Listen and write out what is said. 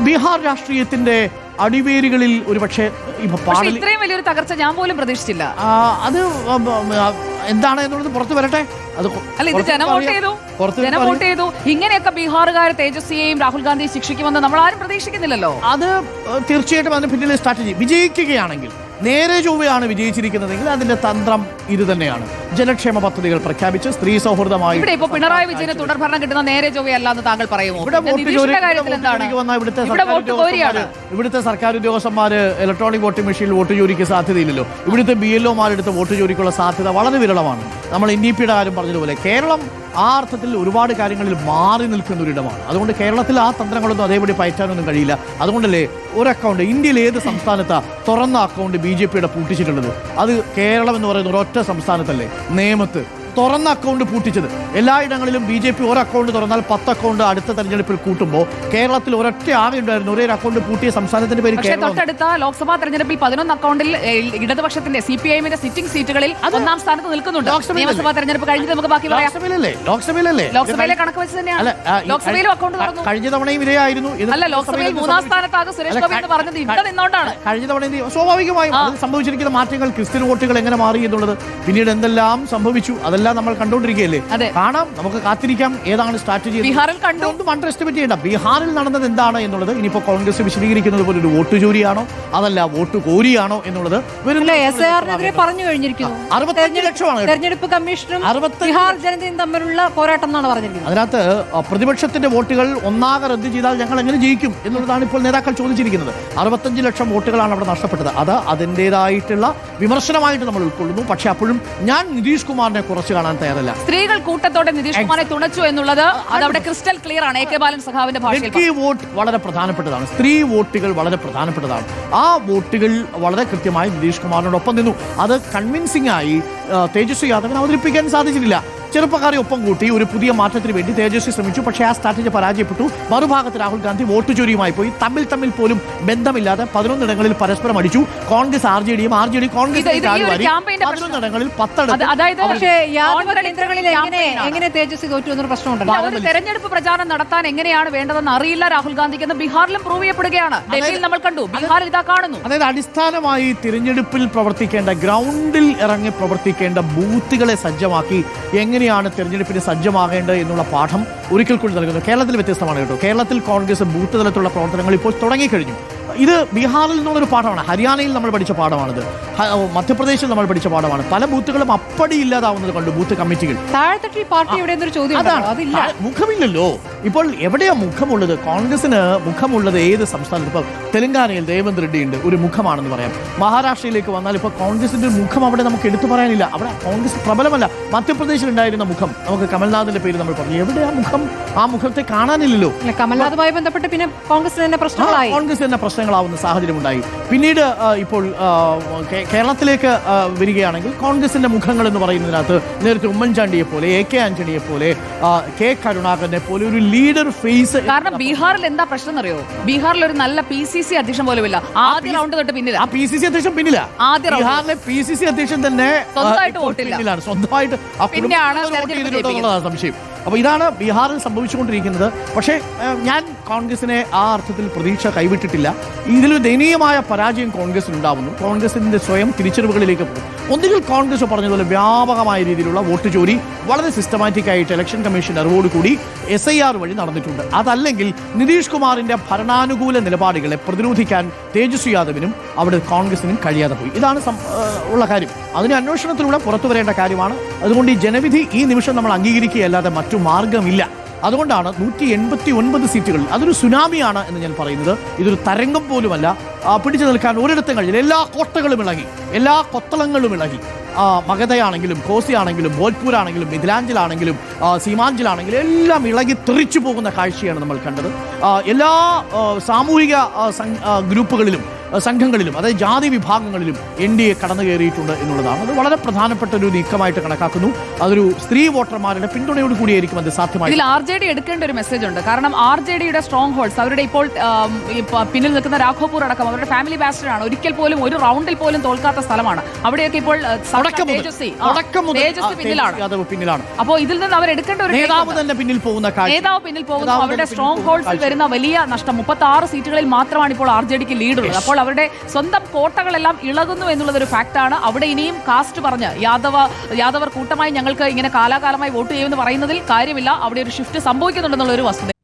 ബീഹാർ രാഷ്ട്രീയത്തിന്റെ അടിവേരുകളിൽ ഒരുപക്ഷെ ഇത്രയും വലിയൊരു തകർച്ച ഞാൻ പോലും പ്രതീക്ഷിച്ചില്ല. അത് എന്താണ് എന്നുള്ളത് പുറത്തു വരട്ടെ. അല്ല, ഇത് ജനം വോട്ട് ചെയ്തു. ഇങ്ങനെയൊക്കെ ബീഹാറുകാർ തേജസ്വിയെയും രാഹുൽ ഗാന്ധിയെ ശിക്ഷിക്കുമെന്ന് നമ്മൾ ആരും പ്രതീക്ഷിക്കുന്നില്ലല്ലോ. അത് തീർച്ചയായിട്ടും അതിന് പിന്നിലെ സ്ട്രാറ്റജി വിജയിക്കുകയാണെങ്കിൽ, നേരെ ചൊവ്വയാണ് വിജയിച്ചിരിക്കുന്നതെങ്കിൽ അതിന്റെ തന്ത്രം ഇത് തന്നെയാണ്. ജനക്ഷേമ പദ്ധതികൾ പ്രഖ്യാപിച്ച് സ്ത്രീ സൗഹൃദമായി ഇവിടെ ഇപ്പോൾ പിണറായി വിജയന് തുടർഭരണം കിട്ടുന്ന നേരെ ചൊവ്വയല്ല എന്ന് താങ്കൾ പറയുമോ? ഇവിടുത്തെ സർക്കാർ ഉദ്യോഗസ്ഥന്മാര് ഇലക്ട്രോണിക് വോട്ടിംഗ് മെഷീനിൽ വോട്ട് ചോരിക്ക് സാധ്യതയില്ലല്ലോ. ഇവിടുത്തെ BLOമാരെടുത്ത് വോട്ട് ചോരിക്കുള്ള സാധ്യത വളരെ വിരളമാണ്. നമ്മൾ NDPയുടെ കാര്യം പറഞ്ഞതുപോലെ കേരളം ആ അർത്ഥത്തിൽ ഒരുപാട് കാര്യങ്ങളിൽ മാറി നിൽക്കുന്ന ഒരിടമാണ്. അതുകൊണ്ട് കേരളത്തിൽ ആ തന്ത്രങ്ങളൊന്നും അതേപടി പയറ്റാനൊന്നും കഴിയില്ല. അതുകൊണ്ടല്ലേ ഒരു അക്കൗണ്ട് ഇന്ത്യയിൽ ഏത് സംസ്ഥാനത്താ തുറന്ന അക്കൗണ്ട് BJPയുടെ പൂട്ടിച്ചിട്ടുള്ളത്? അത് കേരളം എന്ന് പറയുന്ന ഒരൊറ്റ സംസ്ഥാനത്തല്ലേ, നേമത്ത് തുറന്ന അക്കൗണ്ട് പൂട്ടിച്ചത്. എല്ലായിടങ്ങളിലും BJP ഒരു അക്കൗണ്ട് തുറന്നാൽ 10 അക്കൗണ്ട് അടുത്ത തെരഞ്ഞെടുപ്പിൽ കൂട്ടുമ്പോൾ കേരളത്തിൽ ഒരൊറ്റ ആകെ ഉണ്ടായിരുന്നു. ഒരേ അക്കൗണ്ട് പൂട്ടിയ സംസ്ഥാനത്തിന്റെ പേര് കേരളം. തൊട്ടടുത്ത ലോക്സഭാ തെരഞ്ഞെടുപ്പിൽ 11 അക്കൗണ്ടിൽ ഇടതുപക്ഷത്തിന്റെ CPIMന്റെ സിറ്റിംഗ് സീറ്റുകളിൽ ഒന്നാം സ്ഥാനത്ത് നിൽക്കുന്നുണ്ട്. നിയമസഭാ തെരഞ്ഞെടുപ്പ് കഴിഞ്ഞിട്ട് നമുക്ക് ബാക്കി പറയാം. ലോക്സഭയിലെ കണക്ക് വെച്ച് തന്നെയാണ്. ലോക്സഭയിലും അക്കൗണ്ട് തുറന്നു. കഴിഞ്ഞ തവണയും ഇരയായിരുന്നു. അല്ല, ലോക്സഭയിൽ 3-ാം സ്ഥാനത്താണ് സുരേഷ് ഗോപി എന്ന് പറഞ്ഞത് ഇവിടെ നിന്നോണ്ടാണ്. കഴിഞ്ഞ തവണ സ്വാഭാവികമായും സംഭവിച്ചിരിക്കുന്ന മാറ്റങ്ങൾ, ക്രിസ്ത്യൻ വോട്ടുകൾ എങ്ങനെ മാറി എന്നുള്ളത്, പിന്നീട് എന്തെല്ലാം സംഭവിച്ചു അതെല്ലാം നമ്മൾ കണ്ടുകൊണ്ടിരിക്കുകയല്ലേ. കാണാം, നമുക്ക് കാത്തിരിക്കാം ഏതാണ് സ്ട്രാറ്റജി. ബീഹാറിൽ കണ്ടു, ഒന്നും അണ്ടർ എസ്റ്റിമേറ്റ് ചെയ്യണ്ട. ബീഹാറിൽ നടന്നത് എന്താണ് എന്നുള്ളത് ഇനിയിപ്പോ കോൺഗ്രസ് വിശദീകരിക്കുന്നത് പോലെ ഒരു വോട്ട് ചോരിയാണോ അതല്ല വോട്ട് കോരിയാണോ എന്നുള്ളത് പറഞ്ഞു കഴിഞ്ഞിരിക്കുന്നു. 65 ലക്ഷമാണ് തെരഞ്ഞെടുപ്പ് കമ്മീഷനും ബീഹാർ ജനതയും തമ്മിലുള്ള പോരാട്ടം എന്നാണ് പറഞ്ഞിരിക്കുന്നത്. അതിനകത്ത് പ്രതിപക്ഷത്തിന്റെ വോട്ടുകൾ ഒന്നാകെ റദ്ദ് ചെയ്താൽ ഞങ്ങൾ എങ്ങനെ ജയിക്കും എന്നുള്ളതാണ് ഇപ്പോൾ നേതാക്കൾ ചോദിച്ചിരിക്കുന്നത്. 65 ലക്ഷം വോട്ടുകളാണ് അവിടെ നഷ്ടപ്പെട്ടത്. അത് അതിൻ്റെതായിട്ടുള്ള വിമർശനമായിട്ട് നമ്മൾ ഉൾക്കൊള്ളുന്നു. പക്ഷെ അപ്പോഴും ഞാൻ നിതീഷ് കുമാറിനെ കുറച്ച് കാണാൻ തയ്യാറല്ല. സ്ത്രീകൾ കൂട്ടത്തോടെ നിതീഷ് കുമാറെ തുണച്ചു എന്നുള്ളത് അതവിടെ ക്രിസ്റ്റൽ ക്ലിയർ ആണ്. AK ബാലൻ സഖാവിന്റെ ഭാഷയിൽ വോട്ട് വളരെ പ്രധാനപ്പെട്ടതാണ്. സ്ത്രീ വോട്ടുകൾ വളരെ പ്രധാനപ്പെട്ടതാണ്. ആ വോട്ടുകൾ വളരെ കൃത്യമായി നിതീഷ് കുമാറിനോടൊപ്പം നിന്നു. അത് കൺവിൻസിംഗ് ആയി തേജസ്വി യാദവിന് അവതരിപ്പിക്കാൻ സാധിച്ചിട്ടില്ല. ചെറുപ്പക്കാരെ ഒപ്പം കൂട്ടി ഒരു പുതിയ മാറ്റത്തിന് വേണ്ടി തേജസ്വി ശ്രമിച്ചു. പക്ഷേ ആ സ്ട്രാറ്റജി പരാജയപ്പെട്ടു. മറുഭാഗത്ത് രാഹുൽ ഗാന്ധി വോട്ട് ചോരിയുമായി പോയി. തമ്മിൽ പോലും ബന്ധമില്ലാതെ 11 ഇടങ്ങളിൽ പരസ്പരം അടിച്ചു. കോൺഗ്രസ് RJDയും RJD കോൺഗ്രസ് 11 ഇടങ്ങളിൽ 10 തേജസ്വി തോറ്റു എന്നൊരു പ്രശ്നമുണ്ടല്ലോ. തെരഞ്ഞെടുപ്പ് പ്രചാരണം നടത്താൻ എങ്ങനെയാണ് വേണ്ടതെന്ന് അറിയില്ല രാഹുൽ ഗാന്ധിക്ക് എന്ന് ബീഹാറിലും പ്രൂവ് ചെയ്യപ്പെടുകയാണ്. ഡൽഹിയിൽ നമ്മൾ കണ്ടു, ബീഹാറിൽ ഇതാ കാണുന്നു. അതായത് അടിസ്ഥാനമായി തിരഞ്ഞെടുപ്പിൽ പ്രവർത്തിക്കേണ്ട, ഗ്രൗണ്ടിൽ ഇറങ്ങി പ്രവർത്തിക്കേണ്ട ബൂത്തുകളെ സജ്ജമാക്കി എങ്ങനെയാണ് തെരഞ്ഞെടുപ്പിന് സജ്ജമാകേണ്ടത് എന്നുള്ള പാഠം ഒരിക്കൽ കൂടി നൽകുന്നു. കേരളത്തിൽ വ്യത്യസ്തമാണ് കേട്ടോ. കേരളത്തിൽ കോൺഗ്രസ് ബൂത്ത് തലത്തിലുള്ള പ്രവർത്തനങ്ങൾ ഇപ്പോൾ തുടങ്ങിക്കഴിഞ്ഞു. ഇത് ബീഹാറിൽ നിന്നുള്ളൊരു പാഠമാണ്. ഹരിയാനയിൽ നമ്മൾ പഠിച്ച പാഠമാണിത്. മധ്യപ്രദേശിൽ നമ്മൾ പഠിച്ച പാഠമാണ്. പല ബൂത്തുകളും അപ്പടി ഇല്ലാതാവുന്നത് കണ്ടു. ബൂത്ത് കമ്മിറ്റികൾ താഴെത്തട്ടിൽ പാർട്ടി എവിടെയെന്നൊരു ചോദ്യം അതാണ്. മുഖമില്ലല്ലോ. ഇപ്പോൾ എവിടെയാ മുഖമുള്ളത്? കോൺഗ്രസിന് മുഖമുള്ളത് ഏത് സംസ്ഥാനത്ത്? ഇപ്പോൾ തെലങ്കാനയിൽ രേവന്ത് റെഡ്ഡി ഉണ്ട്, ഒരു മുഖമാണെന്ന് പറയാം. മഹാരാഷ്ട്രയിലേക്ക് വന്നാൽ ഇപ്പോൾ കോൺഗ്രസിന്റെ മുഖം അവിടെ നമുക്ക് എടുത്തു പറയാനില്ല. അവിടെ കോൺഗ്രസ് പ്രബലമല്ല. മധ്യപ്രദേശിൽ ഉണ്ടായിരുന്ന മുഖം, നമുക്ക് കമൽനാഥിന്റെ പേര് നമ്മൾ പറഞ്ഞു, എവിടെയാ മുഖം? ആ മുഖത്തെ കാണാനില്ലല്ലോ. കമൽനാഥുമായി ബന്ധപ്പെട്ട് പിന്നെ കോൺഗ്രസ് തന്നെ പ്രശ്നങ്ങളാവുന്ന സാഹചര്യമുണ്ടായി. പിന്നീട് ഇപ്പോൾ കേരളത്തിലേക്ക് വരികയാണെങ്കിൽ കോൺഗ്രസിന്റെ മുഖങ്ങൾ എന്ന് പറയുന്നതിനകത്ത് നേരത്തെ ഉമ്മൻചാണ്ടിയെ പോലെ, AK ആന്റണിയെ പോലെ, K കരുണാകരനെ പോലെ ഒരു ലീഡർ ഫേസ്. കാരണം ബീഹാറിൽ എന്താ പ്രശ്നം എന്നറിയോ? ബീഹാറിൽ ഒരു നല്ല PCC അധ്യക്ഷൻ പോലുമില്ല. ആദ്യ റൗണ്ട് തൊട്ട് പിന്നില്ല. ആ PCC അധ്യക്ഷൻ പിന്നില്ല. ബീഹാറിലെ PCC അധ്യക്ഷൻ തന്നെ സ്വന്തമായിട്ട് സംശയം. അപ്പോൾ ഇതാണ് ബീഹാറിൽ സംഭവിച്ചുകൊണ്ടിരിക്കുന്നത്. പക്ഷേ ഞാൻ കോൺഗ്രസിനെ ആ അർത്ഥത്തിൽ പ്രതീക്ഷ കൈവിട്ടിട്ടില്ല. ഇതിലൊരു ദയനീയമായ പരാജയം കോൺഗ്രസിനുണ്ടാവുന്നു. കോൺഗ്രസിന്റെ സ്വയം തിരിച്ചറിവുകളിലേക്ക് പോകും. ഒന്നുകിൽ കോൺഗ്രസ് പറഞ്ഞതുപോലെ വ്യാപകമായ രീതിയിലുള്ള വോട്ട് ചോരി വളരെ സിസ്റ്റമാറ്റിക് ആയിട്ട് ഇലക്ഷൻ കമ്മീഷൻ അറിവോടുകൂടി SIR വഴി നടന്നിട്ടുണ്ട്. അതല്ലെങ്കിൽ നിതീഷ് കുമാറിന്റെ ഭരണാനുകൂല നിലപാടുകളെ പ്രതിരോധിക്കാൻ തേജസ്വി യാദവിനും അവിടെ കോൺഗ്രസിനും കഴിയാതെ പോയി. ഇതാണ് ഉള്ള കാര്യം. അതിന് അന്വേഷണത്തിലൂടെ പുറത്തു വരേണ്ട കാര്യമാണ്. അതുകൊണ്ട് ഈ ജനവിധി ഈ നിമിഷം നമ്മൾ അംഗീകരിക്കുകയല്ലാതെ മറ്റു മാർഗമില്ല. അതുകൊണ്ടാണ് 189 സീറ്റുകൾ, അതൊരു സുനാമിയാണ് എന്ന് ഞാൻ പറയുന്നത്. ഇതൊരു തരംഗം പോലുമല്ല. പിടിച്ചു നിൽക്കാൻ ഒരിടത്തും കഴിഞ്ഞില്ല. എല്ലാ കോട്ടകളും ഇളകി, എല്ലാ കൊത്തളങ്ങളും ഇളകി. മഗധയാണെങ്കിലും, കോസിയാണെങ്കിലും, ഭോജ്പൂരാണെങ്കിലും, മിഥിലാഞ്ചലാണെങ്കിലും, സീമാഞ്ചലാണെങ്കിലും എല്ലാം ഇളകി തെറിച്ചു പോകുന്ന കാഴ്ചയാണ് നമ്മൾ കണ്ടത്. എല്ലാ സാമൂഹിക ഗ്രൂപ്പുകളിലും സംഘങ്ങളിലും അതായത് ജാതി വിഭാഗങ്ങളിലും NDA കടന്നു കയറിയിട്ടുണ്ട് എന്നുള്ളതാണ്. അത് വളരെ പ്രധാനപ്പെട്ട ഒരു നീക്കമായിട്ട് കണക്കാക്കുന്നു. അതൊരു സ്ത്രീ വോട്ടർമാരുടെ പിന്തുണയോട് കൂടിയായിരിക്കും അത് സാധ്യമായി. ഇതിൽ RJD എടുക്കേണ്ട ഒരു മെസ്സേജ് ഉണ്ട്. കാരണം RJDയുടെ സ്ട്രോങ് ഹോൾഡ്സ് അവരുടെ ഇപ്പോൾ പിന്നിൽ നിൽക്കുന്ന രാഘോപൂർ അടക്കം അവരുടെ ഫാമിലി ബാസ്റ്റഡ് ആണ്. ഒരിക്കൽ പോലും ഒരു റൗണ്ടിൽ പോലും തോൽക്കാത്ത സ്ഥലമാണ്. അവിടെയൊക്കെ ഇപ്പോൾ പിന്നിലാണ്. അപ്പോൾ ഇതിൽ നിന്ന് അവർ എടുക്കേണ്ട ഒരു നേതാവ് പിന്നിൽ പോകുന്നു. അവരുടെ സ്ട്രോങ് ഹോൾഡ്സിൽ വരുന്ന വലിയ നഷ്ടം 36 സീറ്റുകളിൽ മാത്രമാണ് ഇപ്പോൾ RJDക്ക് ലീഡ് ഉള്ളത്. അപ്പോൾ അവരുടെ സ്വന്തം കോട്ടകളെല്ലാം ഇളകുന്നു എന്നുള്ളതൊരു ഫാക്ടാണ്. അവിടെ ഇനിയും കാസ്റ്റ് പറഞ്ഞ് യാദവർ കൂട്ടമായി ഞങ്ങൾക്ക് ഇങ്ങനെ കാലാകാലമായി വോട്ട് ചെയ്യുമെന്ന് പറയുന്നതിൽ കാര്യമില്ല. അവിടെ ഒരു ഷിഫ്റ്റ് സംഭവിക്കുന്നുണ്ടെന്നുള്ള ഒരു വസ്തുത.